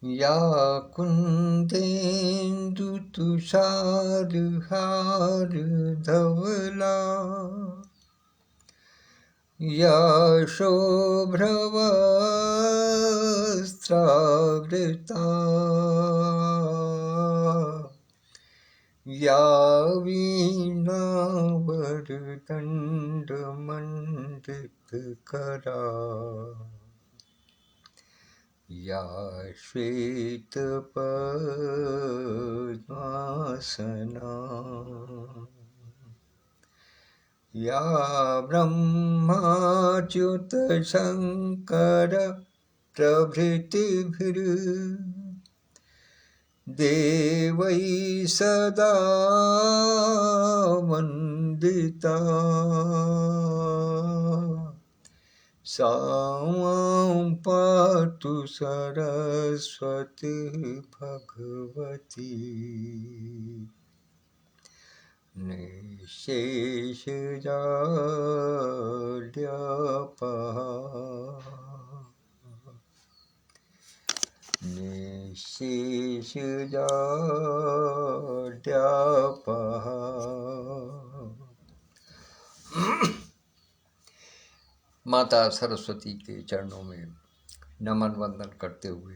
या कुन्देन्दुतुषारहारधवला या शुभ्रवस्त्रावृता या वीणावरदण्डमण्डितकरा या श्वेतपद्मासना या ब्रह्माच्युतशङ्कर प्रभृतिभिर्देवैः सदा वन्दिता सा मां पातु सरस्वती भगवती निःशेषजाड्यापहा निःशेषजाड्यापहा। माता सरस्वती के चरणों में नमन वंदन करते हुए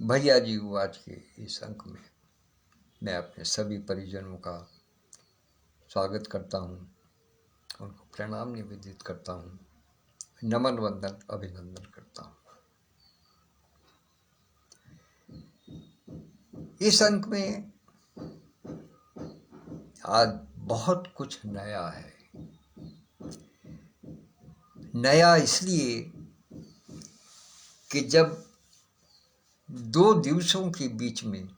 भैया जी आज के इस अंक में मैं अपने सभी परिजनों का स्वागत करता हूँ, उनको प्रणाम निवेदित करता हूँ, नमन वंदन अभिनंदन करता हूँ। इस अंक में आज बहुत कुछ नया है। नया इसलिए कि जब 2 दिवसों के बीच में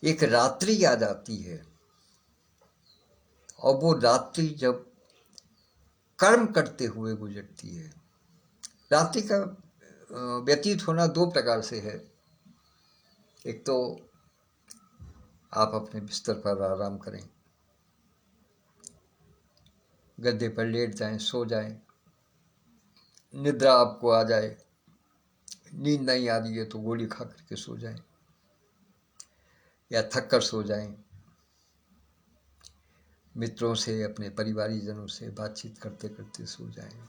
एक रात्रि आ जाती है और वो रात्रि जब कर्म करते हुए गुजरती है। रात्रि का व्यतीत होना 2 प्रकार से है। एक तो आप अपने बिस्तर पर आराम करें, गद्दे पर लेट जाएं, सो जाएं, निद्रा आपको आ जाए, नींद नहीं आ रही है तो गोली खा करके सो जाएं या थक कर सो जाएं, मित्रों से अपने परिवारीजनों से बातचीत करते करते सो जाएं।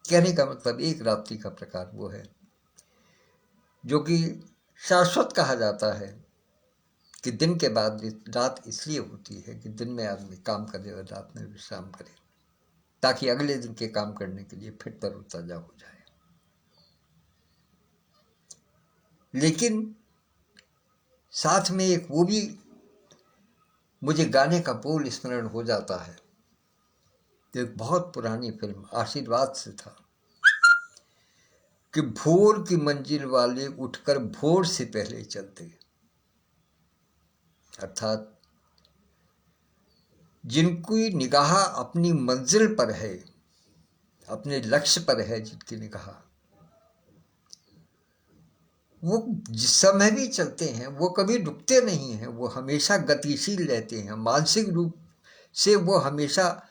कहने का मतलब एक रात्रि का प्रकार वो है जो कि शाश्वत कहा जाता है कि दिन के बाद रात इसलिए होती है कि दिन में आदमी काम करे और रात में विश्राम करे, ताकि अगले दिन के काम करने के लिए फिर तरोताजा हो जाए। लेकिन साथ में एक वो भी मुझे गाने का बोल स्मरण हो जाता है। एक बहुत पुरानी फिल्म आशीर्वाद से था कि भोर की मंजिल वाले उठकर भोर से पहले चलते, अर्थात जिनकी निगाह अपनी मंजिल पर है, अपने लक्ष्य पर है, जिनकी निगाह वो जिस समय भी चलते हैं वो कभी रुकते नहीं हैं, वो हमेशा गतिशील रहते हैं। मानसिक रूप से वो हमेशा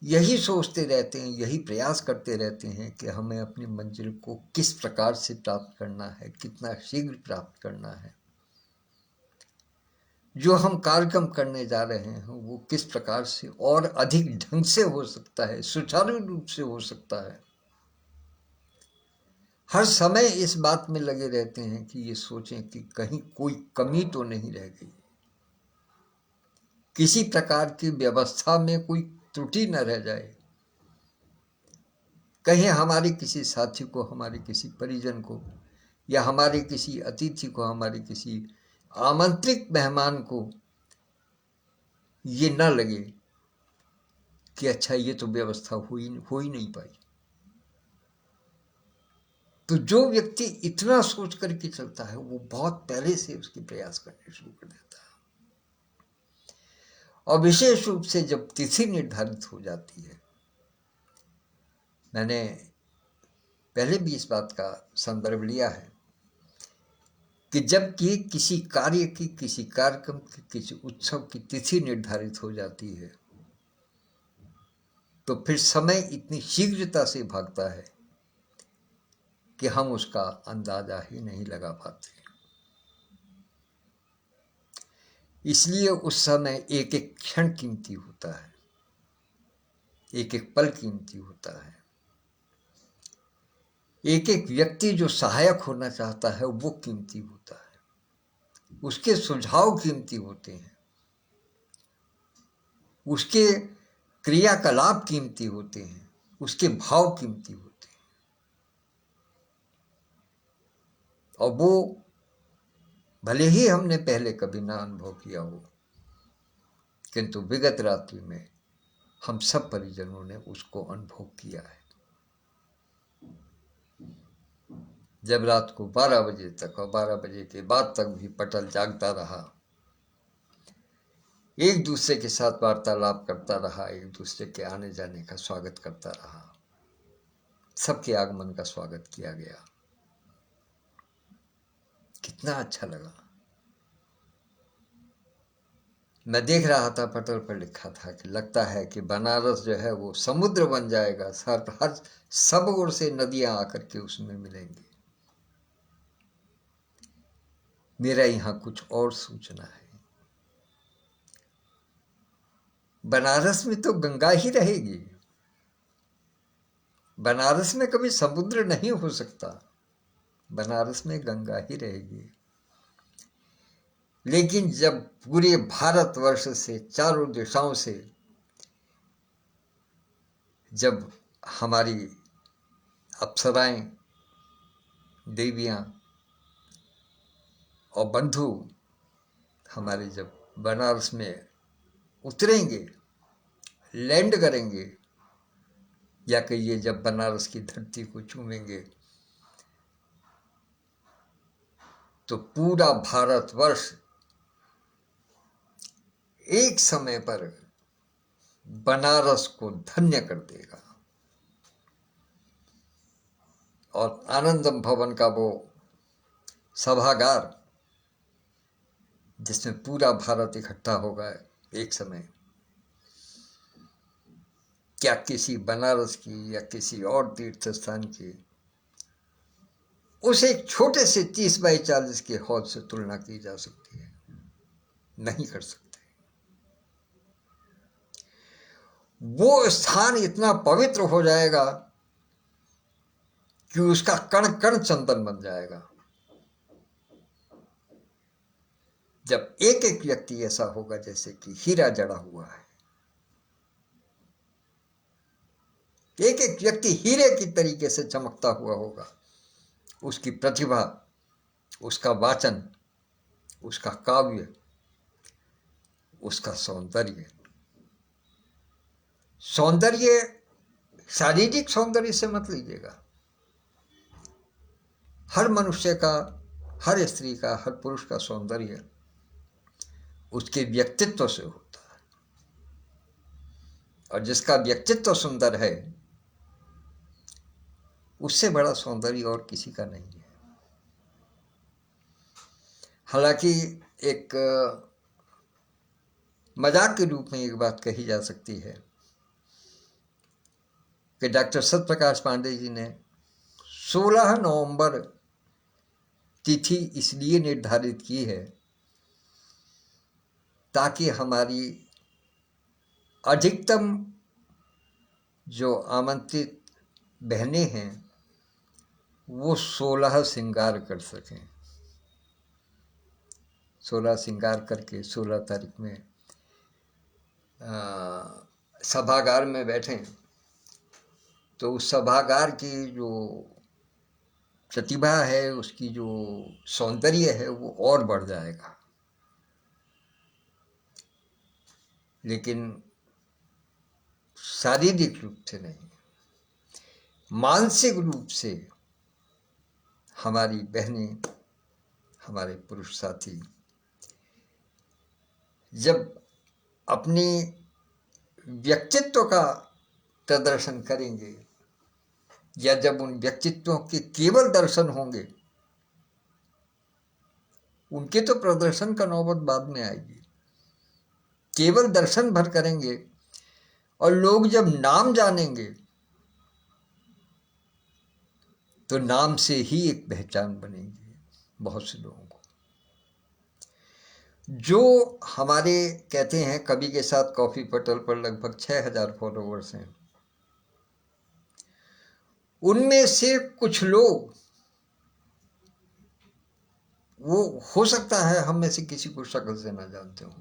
यही सोचते रहते हैं, यही प्रयास करते रहते हैं कि हमें अपनी मंजिल को किस प्रकार से प्राप्त करना है, कितना शीघ्र प्राप्त करना है, जो हम कार्यक्रम करने जा रहे हैं वो किस प्रकार से और अधिक ढंग से हो सकता है, सुचारू रूप से हो सकता है। हर समय इस बात में लगे रहते हैं कि ये सोचें कि कहीं कोई कमी तो नहीं रह गई, किसी प्रकार की व्यवस्था में कोई त्रुटि न रह जाए, कहीं हमारे किसी साथी को, हमारे किसी परिजन को या हमारे किसी अतिथि को, हमारे किसी आमंत्रित मेहमान को ये न लगे कि अच्छा ये तो व्यवस्था हो ही नहीं पाई। तो जो व्यक्ति इतना सोच करके चलता है वो बहुत पहले से उसकी प्रयास करने शुरू कर देता है। और विशेष रूप से जब तिथि निर्धारित हो जाती है, मैंने पहले भी इस बात का संदर्भ लिया है कि जब कि किसी कार्य की, किसी कार्यक्रम की, किसी उत्सव की तिथि निर्धारित हो जाती है तो फिर समय इतनी शीघ्रता से भागता है कि हम उसका अंदाजा ही नहीं लगा पाते। इसलिए उस समय एक एक क्षण कीमती होता है, एक एक पल कीमती होता है। एक एक व्यक्ति जो सहायक होना चाहता है वो कीमती होता है, उसके सुझाव कीमती होते हैं, उसके क्रियाकलाप कीमती होते हैं, उसके भाव कीमती होते हैं। और वो भले ही हमने पहले कभी ना अनुभव किया हो, किंतु विगत रात्रि में हम सब परिजनों ने उसको अनुभव किया है। जब रात को 12 बजे तक और 12 बजे के बाद तक भी पटल जागता रहा, एक दूसरे के साथ वार्तालाप करता रहा, एक दूसरे के आने जाने का स्वागत करता रहा, सबके आगमन का स्वागत किया गया। कितना अच्छा लगा। मैं देख रहा था, पटल पर लिखा था कि लगता है कि बनारस जो है वो समुद्र बन जाएगा, हर सब ओर से नदियां आकर के उसमें मिलेंगी। मेरा यहाँ कुछ और सूचना है। बनारस में तो गंगा ही रहेगी, बनारस में कभी समुद्र नहीं हो सकता, बनारस में गंगा ही रहेगी। लेकिन जब पूरे भारतवर्ष से, चारों दिशाओं से जब हमारी अप्सराएं, देवियां और बंधु हमारे जब बनारस में उतरेंगे, लैंड करेंगे, या कहिए जब बनारस की धरती को चूमेंगे, तो पूरा भारतवर्ष एक समय पर बनारस को धन्य कर देगा। और आनंदम भवन का वो सभागार जिसमें पूरा भारत इकट्ठा होगा एक समय, क्या किसी बनारस की या किसी और तीर्थ स्थान की उस एक छोटे से 30 बाई 40 के हौज से तुलना की जा सकती है? नहीं कर सकते। वो स्थान इतना पवित्र हो जाएगा कि उसका कण कण चंदन बन जाएगा। जब एक एक व्यक्ति ऐसा होगा जैसे कि हीरा जड़ा हुआ है, एक एक व्यक्ति हीरे की तरीके से चमकता हुआ होगा, उसकी प्रतिभा, उसका वाचन, उसका काव्य, उसका सौंदर्य। सौंदर्य शारीरिक सौंदर्य से मत लीजिएगा। हर मनुष्य का, हर स्त्री का, हर पुरुष का सौंदर्य उसके व्यक्तित्व से होता है। और जिसका व्यक्तित्व सुंदर है, उससे बड़ा सौंदर्य और किसी का नहीं है। हालांकि एक मजाक के रूप में एक बात कही जा सकती है कि डॉक्टर सत्यप्रकाश पांडे जी ने 16 नवंबर तिथि इसलिए निर्धारित की है ताकि हमारी अधिकतम जो आमंत्रित बहनें हैं वो 16 श्रृंगार कर सकें। 16 श्रृंगार करके 16 तारीख में सभागार में बैठें, तो उस सभागार की जो प्रतिभा है, उसकी जो सौंदर्य है वो और बढ़ जाएगा। लेकिन शारीरिक रूप से नहीं, मानसिक रूप से हमारी बहनें, हमारे पुरुष साथी जब अपनी व्यक्तित्व का प्रदर्शन करेंगे, या जब उन व्यक्तित्वों के केवल दर्शन होंगे, उनके तो प्रदर्शन का नौबत बाद में आएगी, केवल दर्शन भर करेंगे, और लोग जब नाम जानेंगे तो नाम से ही एक पहचान बनेगी बहुत से लोगों को। जो हमारे कहते हैं कवि के साथ कॉफी पटल पर लगभग 6000 फॉलोवर्स हैं, उनमें से कुछ लोग, वो हो सकता है हम में से किसी को शक्ल से ना जानते हो,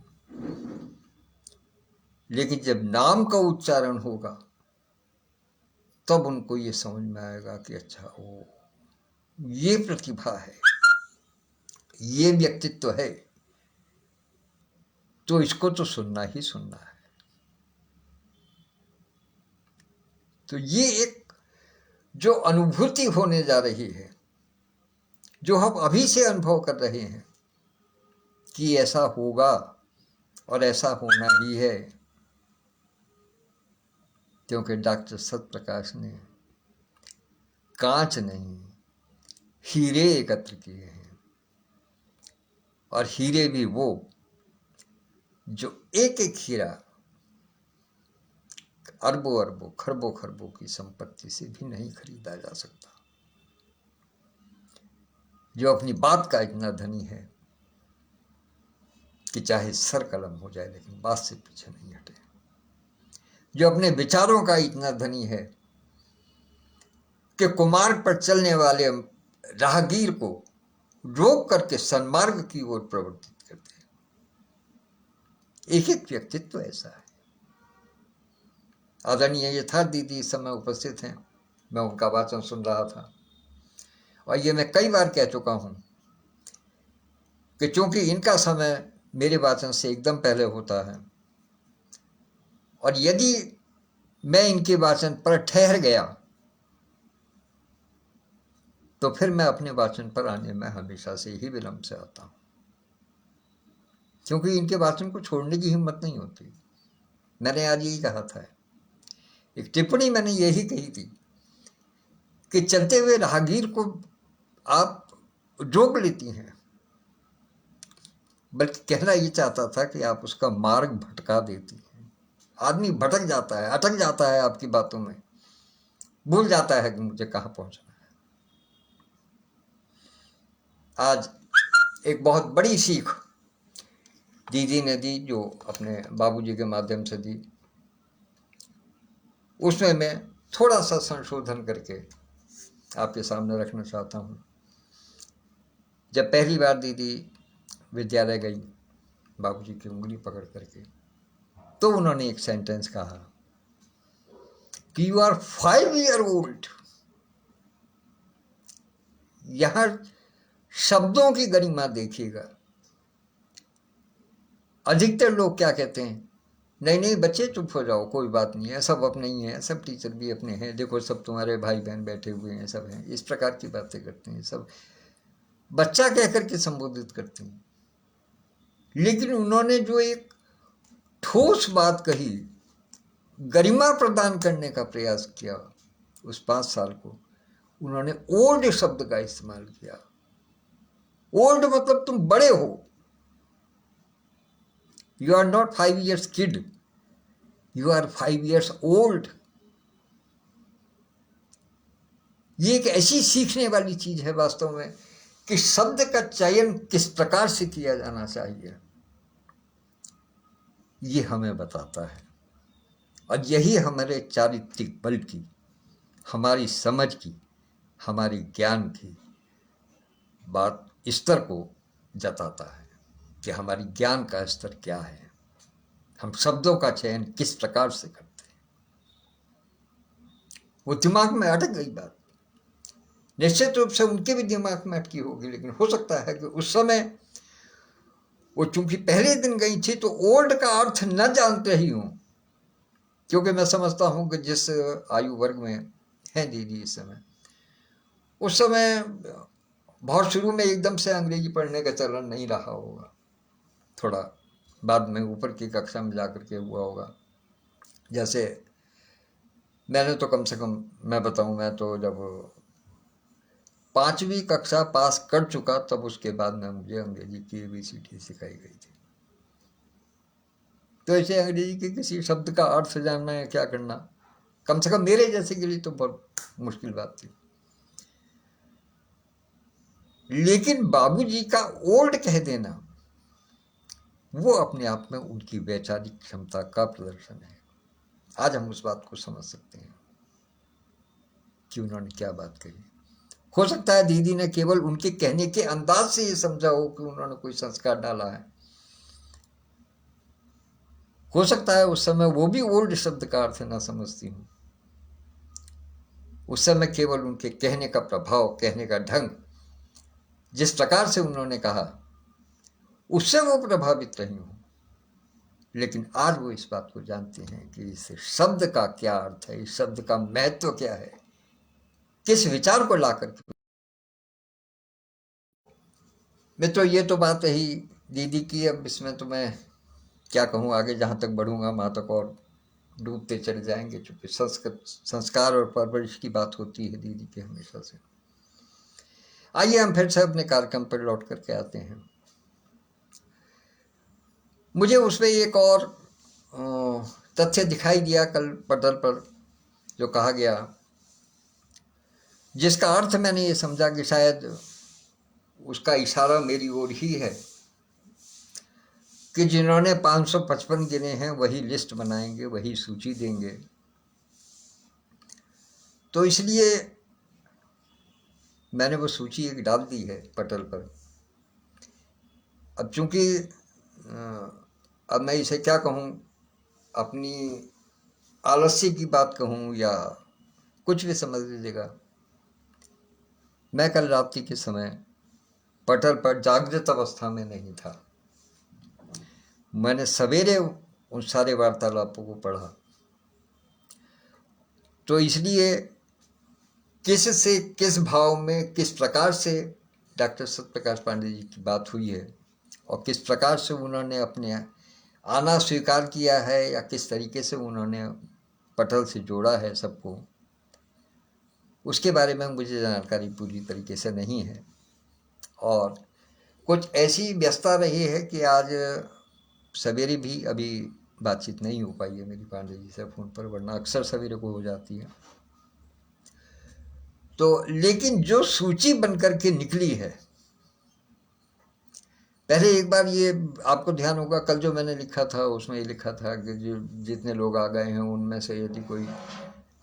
लेकिन जब नाम का उच्चारण होगा तब उनको ये समझ में आएगा कि अच्छा वो ये प्रतिभा है, ये व्यक्तित्व है, तो इसको तो सुनना ही सुनना है। तो ये एक जो अनुभूति होने जा रही है, जो हम अभी से अनुभव कर रहे हैं कि ऐसा होगा और ऐसा होना ही है, क्योंकि डॉक्टर सत्यप्रकाश ने कांच नहीं हीरे एकत्र किए हैं, और हीरे भी वो जो एक एक हीरा अरबों अरबों खरबों खरबों की संपत्ति से भी नहीं खरीदा जा सकता, जो अपनी बात का इतना धनी है कि चाहे सर कलम हो जाए लेकिन बात से पीछे नहीं हटे, जो अपने विचारों का इतना धनी है कि कुमार्ग पर चलने वाले राहगीर को रोक करके सन्मार्ग की ओर प्रवर्तित करते हैं। एक एक व्यक्तित्व ऐसा है। आदरणीय यथार्थ दीदी इस समय उपस्थित हैं, मैं उनका वाचन सुन रहा था, और ये मैं कई बार कह चुका हूं कि चूंकि इनका समय मेरे वाचन से एकदम पहले होता है, और यदि मैं इनके वाचन पर ठहर गया तो फिर मैं अपने वाचन पर आने में हमेशा से ही विलंब से आता हूं, क्योंकि इनके वाचन को छोड़ने की हिम्मत नहीं होती। मैंने आज यही कहा था, एक टिप्पणी मैंने यही कही थी कि चलते हुए राहगीर को आप रोक लेती हैं, बल्कि कहना ये चाहता था कि आप उसका मार्ग भटका देती हैं। आदमी भटक जाता है, अटक जाता है आपकी बातों में, भूल जाता है कि मुझे कहाँ पहुंचना है। आज एक बहुत बड़ी सीख दीदी ने दी, जो अपने बाबूजी के माध्यम से दी, उसमें मैं थोड़ा सा संशोधन करके आपके सामने रखना चाहता हूँ। जब पहली बार दीदी विद्यालय गई बाबूजी की उंगली पकड़ करके, तो उन्होंने एक सेंटेंस कहा कि यू आर 5 year old। यहां शब्दों की गरिमा देखिएगा। अधिकतर लोग क्या कहते हैं, नहीं नहीं बच्चे चुप हो जाओ, कोई बात नहीं है, सब अपने ही हैं, सब टीचर भी अपने हैं, देखो सब तुम्हारे भाई बहन बैठे हुए हैं, सब हैं, इस प्रकार की बातें करते हैं, सब बच्चा कह करके संबोधित करते हैं। लेकिन उन्होंने जो एक ठोस बात कही, गरिमा प्रदान करने का प्रयास किया, उस 5 साल को उन्होंने ओल्ड शब्द का इस्तेमाल किया। ओल्ड मतलब तुम बड़े हो, you are not 5 years kid, you are 5 years old। ये एक ऐसी सीखने वाली चीज है वास्तव में कि शब्द का चयन किस प्रकार से किया जाना चाहिए, ये हमें बताता है, और यही हमारे चारित्रिक बल की, हमारी समझ की, हमारी ज्ञान की बात स्तर को जताता है कि हमारी ज्ञान का स्तर क्या है, हम शब्दों का चयन किस प्रकार से करते हैं। वो दिमाग में अटक गई बात, निश्चित रूप से उनके भी दिमाग में अटकी होगी, लेकिन हो सकता है कि उस समय वो चूंकि पहले दिन गई थी तो ओल्ड का अर्थ न जानते ही हूं, क्योंकि मैं समझता हूं कि जिस आयु वर्ग में है दीदी इस समय, उस समय बहुत शुरू में एकदम से अंग्रेजी पढ़ने का चलन नहीं रहा होगा, थोड़ा बाद में ऊपर की कक्षा में जाकर के हुआ होगा। जैसे मैंने तो कम से कम मैं बताऊं, मैं तो जब 5वीं कक्षा पास कर चुका तब उसके बाद में मुझे अंग्रेजी की ABCD सिखाई गई थी। तो ऐसे अंग्रेजी के किसी शब्द का अर्थ जानना या क्या करना, कम से कम मेरे जैसे के लिए तो बहुत मुश्किल बात थी। लेकिन बाबूजी का ओल्ड कह देना वो अपने आप में उनकी वैचारिक क्षमता का प्रदर्शन है। आज हम उस बात को समझ सकते हैं कि उन्होंने क्या बात कही। हो सकता है दीदी ने केवल उनके कहने के अंदाज से ये समझा हो कि उन्होंने कोई संस्कार डाला है। हो सकता है उस समय वो भी ओल्ड शब्द का अर्थ ना समझती हूँ। उस समय केवल उनके कहने का प्रभाव, कहने का ढंग, जिस प्रकार से उन्होंने कहा उससे वो प्रभावित रही हूँ। लेकिन आज वो इस बात को जानते हैं कि इस शब्द का क्या अर्थ है, इस शब्द का महत्व क्या है, किस विचार को लाकर के। मित्रों, ये तो बात रही दीदी की। अब इसमें तो मैं क्या कहूँ, आगे जहाँ तक बढ़ूंगा वहाँ तक और डूबते चले जाएंगे, चूंकि संस्कार और परवरिश की बात होती है दीदी की हमेशा से। आइए हम फिर से अपने कार्यक्रम पर लौट करके आते हैं। मुझे उसमें एक और तथ्य दिखाई दिया कल पटल पर, जो कहा गया, जिसका अर्थ मैंने ये समझा कि शायद उसका इशारा मेरी ओर ही है कि जिन्होंने 555 गिने हैं वही लिस्ट बनाएंगे, वही सूची देंगे। तो इसलिए मैंने वो सूची एक डाल दी है पटल पर। अब चूंकि अब मैं इसे क्या कहूँ, अपनी आलस्य की बात कहूँ या कुछ भी समझ लीजिएगा, मैं कल रात्रि के समय पटल पर जागृत अवस्था में नहीं था। मैंने सवेरे उन सारे वार्तालापों को पढ़ा, तो इसलिए किस से किस भाव में किस प्रकार से डॉक्टर सत्यप्रकाश पांडे जी की बात हुई है और किस प्रकार से उन्होंने अपने आना स्वीकार किया है या किस तरीके से उन्होंने पटल से जोड़ा है सबको, उसके बारे में मुझे जानकारी पूरी तरीके से नहीं है। और कुछ ऐसी व्यस्तता रही है कि आज सवेरे भी अभी बातचीत नहीं हो पाई है मेरी पांडे जी से फ़ोन पर, वरना अक्सर सवेरे को हो जाती है। तो लेकिन जो सूची बनकर के निकली है, पहले एक बार ये आपको ध्यान होगा, कल जो मैंने लिखा था उसमें ये लिखा था कि जो जितने लोग आ गए हैं उनमें से यदि कोई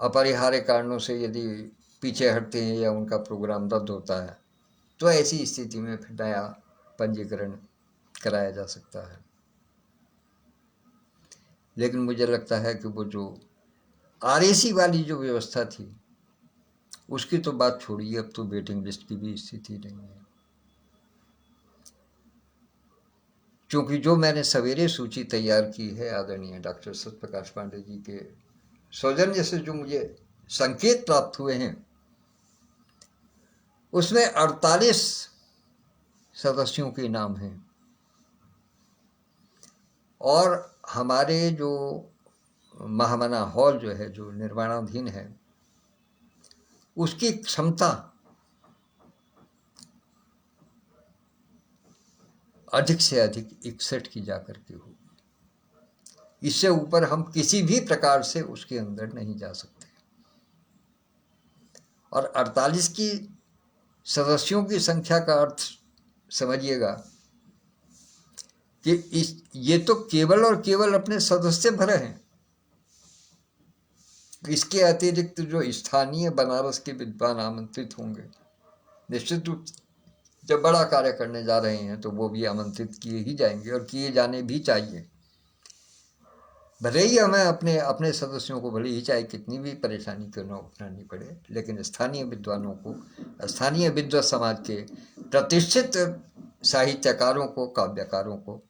अपरिहार्य कारणों से यदि पीछे हटते हैं या उनका प्रोग्राम रद्द होता है तो ऐसी स्थिति में फिर नया पंजीकरण कराया जा सकता है। लेकिन मुझे लगता है कि वो जो आरएसी वाली जो व्यवस्था थी उसकी तो बात छोड़िए, अब तो वेटिंग लिस्ट की भी स्थिति नहीं है। क्योंकि जो मैंने सवेरे सूची तैयार की है आदरणीय डॉक्टर सत्यप्रकाश पांडे जी के सौजन्य से जो मुझे संकेत प्राप्त हुए हैं, उसमें 48 सदस्यों के नाम हैं। और हमारे जो महामना हॉल जो है, जो निर्माणाधीन है, उसकी क्षमता अधिक से अधिक 61 की जाकर के हो। इससे ऊपर हम किसी भी प्रकार से उसके अंदर नहीं जा सकते। और 48 की सदस्यों की संख्या का अर्थ समझिएगा कि ये तो केवल और केवल अपने सदस्य भरे हैं। इसके अतिरिक्त जो स्थानीय बनारस के विद्वान आमंत्रित होंगे, निश्चित रूप जब बड़ा कार्य करने जा रहे हैं तो वो भी आमंत्रित किए ही जाएंगे और किए जाने भी चाहिए। भले ही हमें अपने अपने सदस्यों को भले ही चाहे कितनी भी परेशानी क्यों न उठानी पड़े, लेकिन स्थानीय विद्वानों को, स्थानीय विद्वत समाज के प्रतिष्ठित साहित्यकारों को, काव्यकारों को,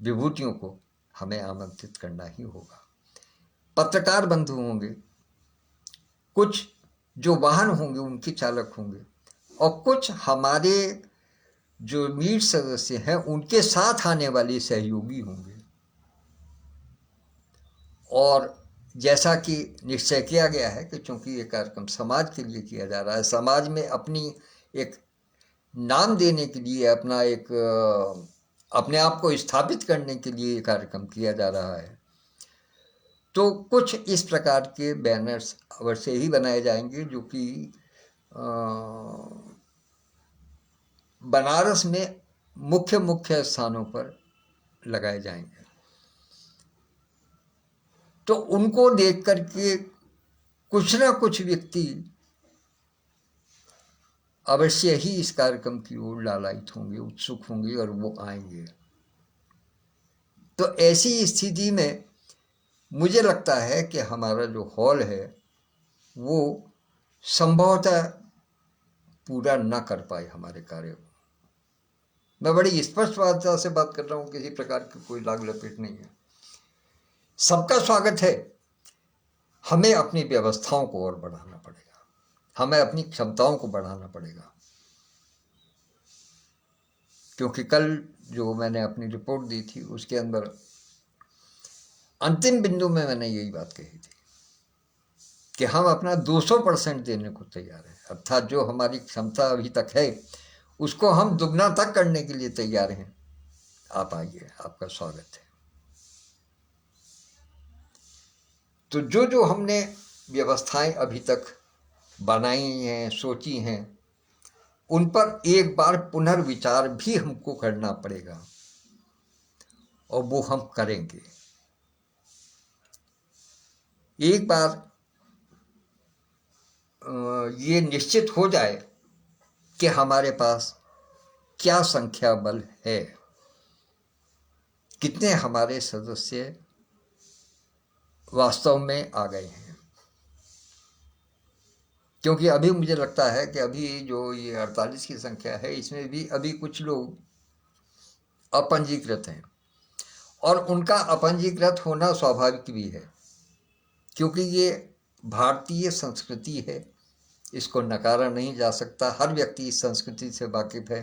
विभूतियों को हमें आमंत्रित करना ही होगा। पत्रकार बंधु होंगे, कुछ जो वाहन होंगे उनके चालक होंगे, और कुछ हमारे जो मीट सदस्य हैं उनके साथ आने वाले सहयोगी होंगे। और जैसा कि निश्चय किया गया है कि चूंकि ये कार्यक्रम समाज के लिए किया जा रहा है, समाज में अपनी एक नाम देने के लिए, अपना एक अपने आप को स्थापित करने के लिए ये कार्यक्रम किया जा रहा है, तो कुछ इस प्रकार के बैनर्स अवश्य ही बनाए जाएंगे जो कि बनारस में मुख्य मुख्य स्थानों पर लगाए जाएंगे। तो उनको देख करके कुछ ना कुछ व्यक्ति अवश्य ही इस कार्यक्रम की ओर लालायित होंगे, उत्सुक होंगे और वो आएंगे। तो ऐसी स्थिति में मुझे लगता है कि हमारा जो हॉल है वो संभवतः पूरा न कर पाए हमारे कार्य को। मैं बड़ी स्पष्टता से बात कर रहा हूँ, किसी प्रकार की कोई लाग लपेट नहीं है। सबका स्वागत है। हमें अपनी व्यवस्थाओं को और बढ़ाना पड़ेगा, हमें अपनी क्षमताओं को बढ़ाना पड़ेगा। क्योंकि कल जो मैंने अपनी रिपोर्ट दी थी उसके अंदर अंतिम बिंदु में मैंने यही बात कही थी कि हम अपना 200% देने को तैयार हैं। अर्थात जो हमारी क्षमता अभी तक है उसको हम दुगना तक करने के लिए तैयार हैं। आप आइए, आपका स्वागत है। तो जो जो हमने व्यवस्थाएं अभी तक बनाई हैं, सोची हैं, उन पर एक बार पुनर्विचार भी हमको करना पड़ेगा और वो हम करेंगे। एक बार ये निश्चित हो जाए कि हमारे पास क्या संख्या बल है, कितने हमारे सदस्य वास्तव में आ गए हैं। क्योंकि अभी मुझे लगता है कि अभी जो ये 48 की संख्या है इसमें भी अभी कुछ लोग अपंजीकृत हैं और उनका अपंजीकृत होना स्वाभाविक भी है, क्योंकि ये भारतीय संस्कृति है, इसको नकारा नहीं जा सकता। हर व्यक्ति इस संस्कृति से वाकिफ है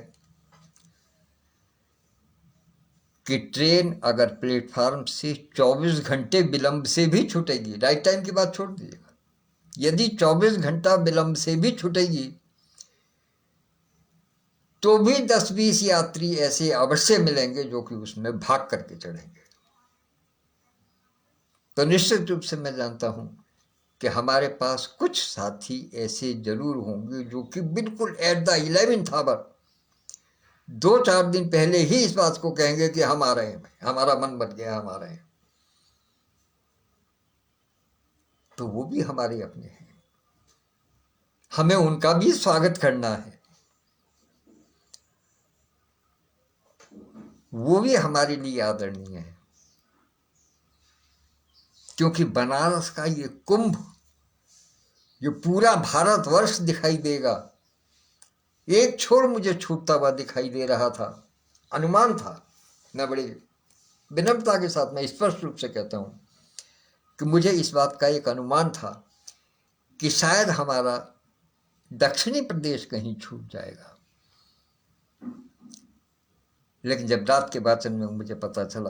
कि ट्रेन अगर प्लेटफार्म से 24 घंटे विलंब से भी छूटेगी, राइट टाइम की बात छोड़ दीजिएगा, यदि 24 घंटा विलंब से भी छूटेगी तो भी 10-20 यात्री ऐसे अवश्य मिलेंगे जो कि उसमें भाग करके चढ़ेंगे। तो निश्चित रूप से मैं जानता हूं कि हमारे पास कुछ साथी ऐसे जरूर होंगे जो कि बिल्कुल एट द 11th आवर 2-4 दिन पहले ही इस बात को कहेंगे कि हम आ रहे हैं, हमारा मन बन गया, हम आ रहे हैं। तो वो भी हमारे अपने हैं, हमें उनका भी स्वागत करना है। वो भी हमारे लिए आदरणीय है, क्योंकि बनारस का ये कुंभ, ये पूरा भारतवर्ष दिखाई देगा। एक छोर मुझे छूटता हुआ दिखाई दे रहा था, अनुमान था। मैं बड़ी विनम्रता के साथ मैं स्पष्ट रूप से कहता हूं कि मुझे इस बात का एक अनुमान था कि शायद हमारा दक्षिणी प्रदेश कहीं छूट जाएगा। लेकिन जब रात के वाचन में मुझे पता चला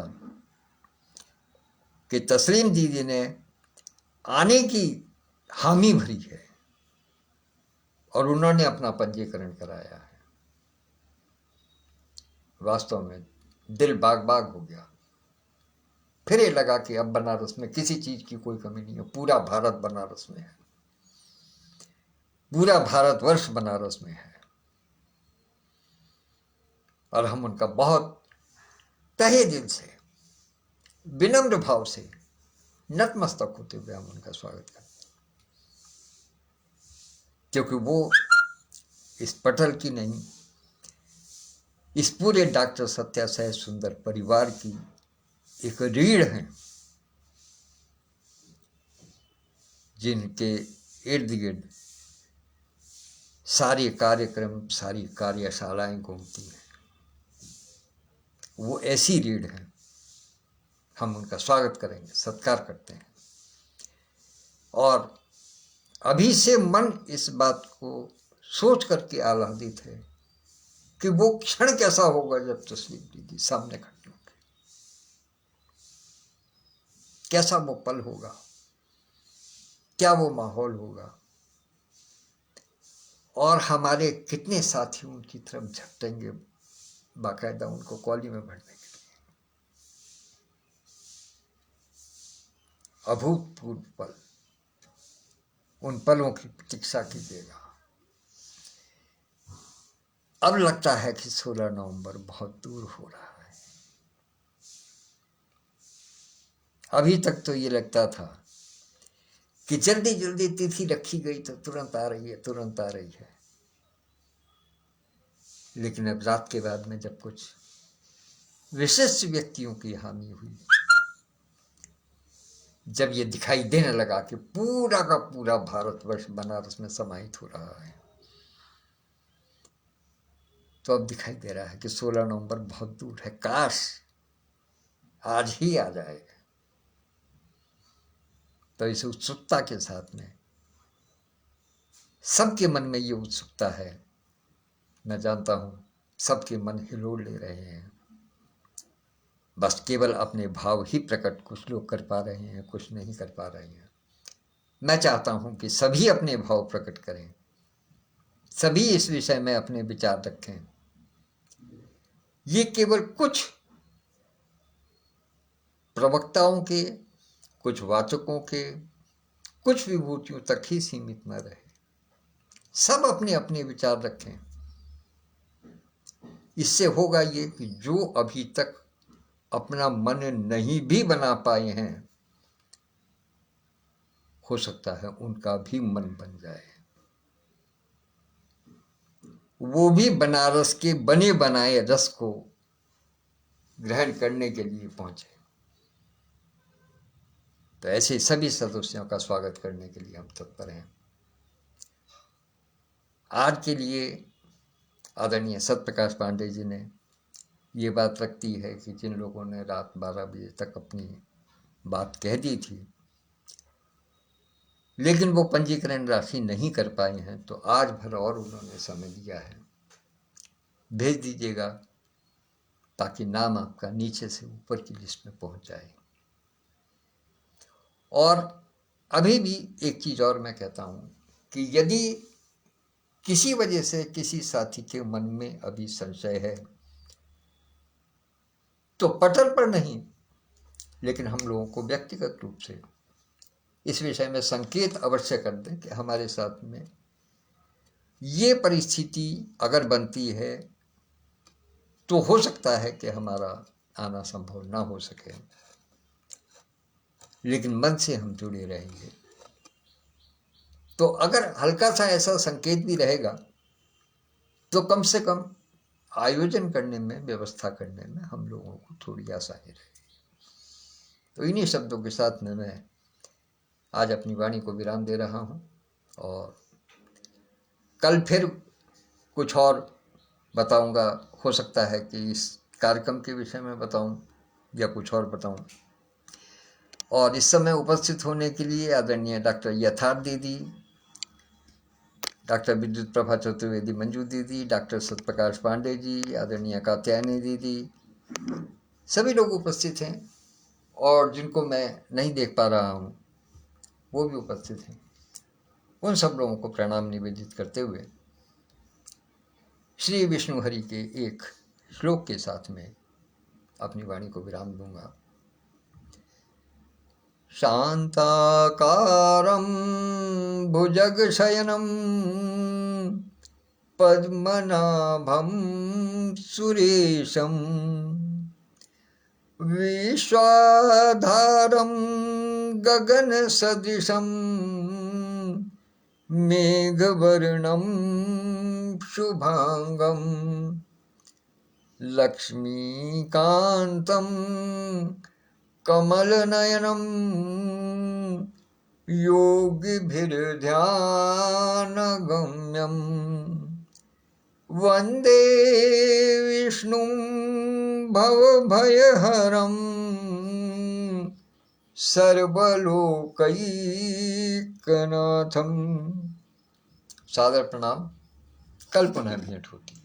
कि तस्लीम दीदी ने आने की हामी भरी है और उन्होंने अपना पंजीकरण कराया है, वास्तव में दिल बाग बाग हो गया। फिर ये लगा कि अब बनारस में किसी चीज की कोई कमी नहीं है, पूरा भारत बनारस में है, पूरा भारतवर्ष बनारस में है। और हम उनका बहुत तहे दिल से, विनम्र भाव से, नतमस्तक होते हुए हम उनका स्वागत करते हैं, क्योंकि वो इस पटल की नहीं, इस पूरे डॉक्टर सत्या सह सुंदर परिवार की एक रीढ़ है, जिनके इर्द गिर्द सारे कार्यक्रम, सारी कार्यशालाएं घूमती हैं। वो ऐसी रीढ़ है, हम उनका स्वागत करेंगे, सत्कार करते हैं। और अभी से मन इस बात को सोच करके आह्लादित है कि वो क्षण कैसा होगा जब तस्लीम दीदी सामने खड़ी होगी, कैसा वो पल होगा, क्या वो माहौल होगा, और हमारे कितने साथी उनकी तरफ झपटेंगे बाकायदा उनको कॉली में भरने के लिए। अभूतपूर्व पल, उन पलों की प्रतीक्षा कीजिएगा। अब लगता है कि 16 नवंबर बहुत दूर हो रहा है। अभी तक तो ये लगता था कि जल्दी जल्दी तिथि रखी गई तो तुरंत आ रही है, तुरंत आ रही है। लेकिन अब रात के बाद में जब कुछ विशिष्ट व्यक्तियों की हानि हुई, जब ये दिखाई देने लगा कि पूरा का पूरा भारतवर्ष बनारस में समाहित हो रहा है, तो अब दिखाई दे रहा है कि 16 नवंबर बहुत दूर है, काश आज ही आ जाए। तो इस उत्सुकता के साथ में सबके मन में ये उत्सुकता है, मैं जानता हूं सबके मन हिलोड़ ले रहे हैं। बस केवल अपने भाव ही प्रकट कुछ लोग कर पा रहे हैं, कुछ नहीं कर पा रहे हैं। मैं चाहता हूं कि सभी अपने भाव प्रकट करें, सभी इस विषय में अपने विचार रखें। ये केवल कुछ प्रवक्ताओं के, कुछ वाचकों के, कुछ विभूतियों तक ही सीमित न रहे, सब अपने अपने विचार रखें। इससे होगा ये कि जो अभी तक अपना मन नहीं भी बना पाए हैं, हो सकता है उनका भी मन बन जाए, वो भी बनारस के बने बनाए रस को ग्रहण करने के लिए पहुंचे। तो ऐसे सभी सदस्यों का स्वागत करने के लिए हम तत्पर हैं। आज के लिए आदरणीय सत्यप्रकाश पांडे जी ने ये बात रखती है कि जिन लोगों ने रात 12 बजे तक अपनी बात कह दी थी लेकिन वो पंजीकरण राशि नहीं कर पाए हैं, तो आज भर और उन्होंने समय दिया है, भेज दीजिएगा ताकि नाम आपका नीचे से ऊपर की लिस्ट में पहुंच जाए। और अभी भी एक चीज और मैं कहता हूं कि यदि किसी वजह से किसी साथी के मन में अभी संशय है तो पटल पर नहीं, लेकिन हम लोगों को व्यक्तिगत रूप से इस विषय में संकेत अवश्य कर दें कि हमारे साथ में ये परिस्थिति अगर बनती है तो हो सकता है कि हमारा आना संभव ना हो सके, लेकिन मन से हम जुड़े रहेंगे। तो अगर हल्का सा ऐसा संकेत भी रहेगा तो कम से कम आयोजन करने में, व्यवस्था करने में हम लोगों को थोड़ी आसानी रहेगी। तो इन्हीं शब्दों के साथ में मैं आज अपनी वाणी को विराम दे रहा हूं और कल फिर कुछ और बताऊंगा। हो सकता है कि इस कार्यक्रम के विषय में बताऊं या कुछ और बताऊं। और इस समय उपस्थित होने के लिए आदरणीय डॉक्टर यथार्थ दीदी, डॉक्टर विद्युत प्रभा चतुर्वेदी मंजू दीदी, डॉक्टर सत्यप्रकाश पांडे जी, आदरणीय कात्यायनी दीदी, सभी लोग उपस्थित हैं। और जिनको मैं नहीं देख पा रहा हूँ वो भी उपस्थित हैं। उन सब लोगों को प्रणाम निवेदित करते हुए श्री विष्णु हरि के एक श्लोक के साथ में अपनी वाणी को विराम दूंगा। शांताकारं भुजगशयनं पद्मनाभं सुरेशं विश्वाधारं गगनसदृशं मेघवर्णं शुभांगं लक्ष्मीकान्तं कमलनयनं योगिभिर्ध्यानगम्यं वन्दे विष्णुं भवभयहरं सर्वलोकैकनाथं। सादर प्रणाम। कल पुनः भेंट होती है।